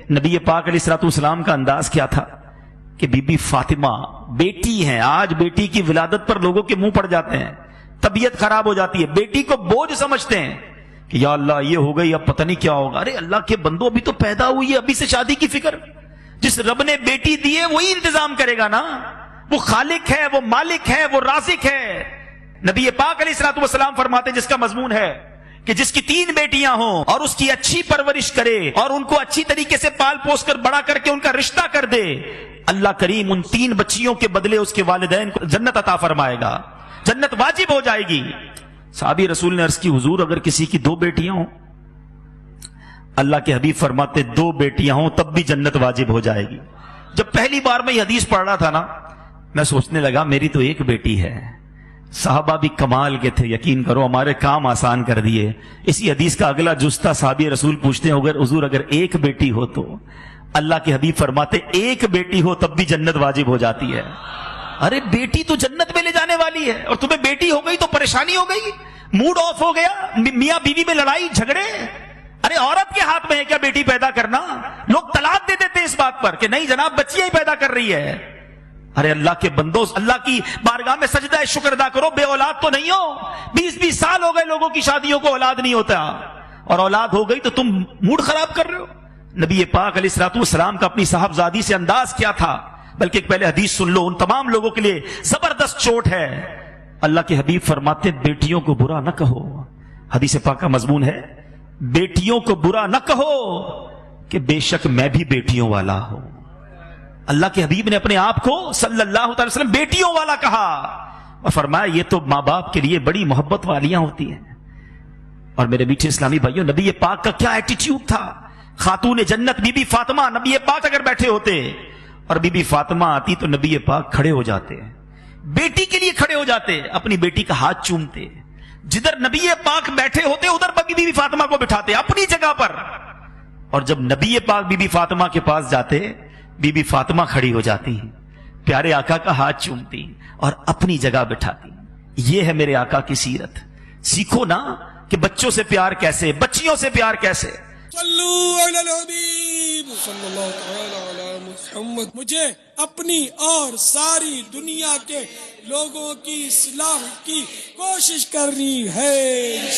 نبی پاک علیہ الصلوۃ والسلام کا انداز کیا تھا کہ بی بی فاطمہ بیٹی ہیں، آج بیٹی کی ولادت پر لوگوں کے منہ پڑ جاتے ہیں، طبیعت خراب ہو جاتی ہے، بیٹی کو بوجھ سمجھتے ہیں کہ یا اللہ یہ ہو گئی اب پتہ نہیں کیا ہوگا۔ ارے اللہ کے بندو ابھی تو پیدا ہوئی ہے، ابھی سے شادی کی فکر؟ جس رب نے بیٹی دی ہے وہی انتظام کرے گا نا، وہ خالق ہے، وہ مالک ہے، وہ رازق ہے۔ نبی پاک علیہ الصلوۃ والسلام فرماتے ہیں، جس کا مضمون ہے کہ جس کی 3 بیٹیاں ہوں اور اس کی اچھی پرورش کرے اور ان کو اچھی طریقے سے پال پوس کر بڑا کر کے ان کا رشتہ کر دے، اللہ کریم ان 3 بچیوں کے بدلے اس کے والدین کو جنت عطا فرمائے گا، جنت واجب ہو جائے گی۔ صحابی رسول نے عرض کی، حضور اگر کسی کی 2 بیٹیاں ہوں؟ اللہ کے حبیب فرماتے 2 بیٹیاں ہوں تب بھی جنت واجب ہو جائے گی۔ جب پہلی بار میں یہ حدیث پڑھ رہا تھا نا، میں سوچنے لگا میری تو 1 بیٹی ہے۔ صحابہ بھی کمال کے تھے، یقین کرو ہمارے کام آسان کر دیے۔ اسی حدیث کا اگلا جز تھا، صحابی رسول پوچھتے ہیں اگر حضور اگر 1 بیٹی ہو تو؟ اللہ کے حبیب فرماتے 1 بیٹی ہو تب بھی جنت واجب ہو جاتی ہے۔ ارے بیٹی تو جنت میں لے جانے والی ہے، اور تمہیں بیٹی ہو گئی تو پریشانی ہو گئی، موڈ آف ہو گیا، میاں بیوی میں لڑائی جھگڑے۔ ارے عورت کے ہاتھ میں ہے کیا بیٹی پیدا کرنا؟ لوگ طلاق دے دیتے اس بات پر کہ نہیں جناب بچیاں ہی پیدا کر رہی ہے۔ ارے اللہ کے بندو، اللہ کی بارگاہ میں سجدہ شکر ادا کرو، بے اولاد تو نہیں ہو۔ 20 سال ہو گئے لوگوں کی شادیوں کو اولاد نہیں ہوتا، اور اولاد ہو گئی تو تم موڈ خراب کر رہے ہو۔ نبی پاک علیہ الصلوۃ والسلام کا اپنی صاحبزادی سے انداز کیا تھا، بلکہ ایک پہلے حدیث سن لو، ان تمام لوگوں کے لیے زبردست چوٹ ہے۔ اللہ کے حبیب فرماتے بیٹیوں کو برا نہ کہو، حدیث پاک کا مضمون ہے بیٹیوں کو برا نہ کہو کہ بے شک میں بھی بیٹیوں والا ہوں۔ اللہ کے حبیب نے اپنے آپ کو صلی اللہ علیہ وسلم بیٹیوں والا کہا، اور فرمایا یہ تو ماں باپ کے لیے بڑی محبت والیاں ہوتی ہیں۔ اور میرے میٹھے اسلامی بھائیوں، نبی پاک کا کیا ایٹیٹیوڈ تھا۔ خاتون جنت بی بی فاطمہ، نبی پاک اگر بیٹھے ہوتے اور بی بی فاطمہ آتی تو نبی پاک کھڑے ہو جاتے، بیٹی کے لیے کھڑے ہو جاتے، اپنی بیٹی کا ہاتھ چومتے، جدھر نبی پاک بیٹھے ہوتے ادھر بی بی فاطمہ کو بٹھاتے اپنی جگہ پر، اور جب نبی پاک بی بی فاطمہ کے پاس جاتے بی بی فاطمہ کھڑی ہو جاتی، پیارے آقا کا ہاتھ چومتی اور اپنی جگہ بٹھاتی۔ یہ ہے میرے آقا کی سیرت۔ سیکھو نا کہ بچوں سے پیار کیسے، بچیوں سے پیار کیسے۔ صلو علی الحبیب صلی اللہ تعالی علی محمد۔ مجھے اپنی اور ساری دنیا کے لوگوں کی اصلاح کی کوشش کرنی ہے۔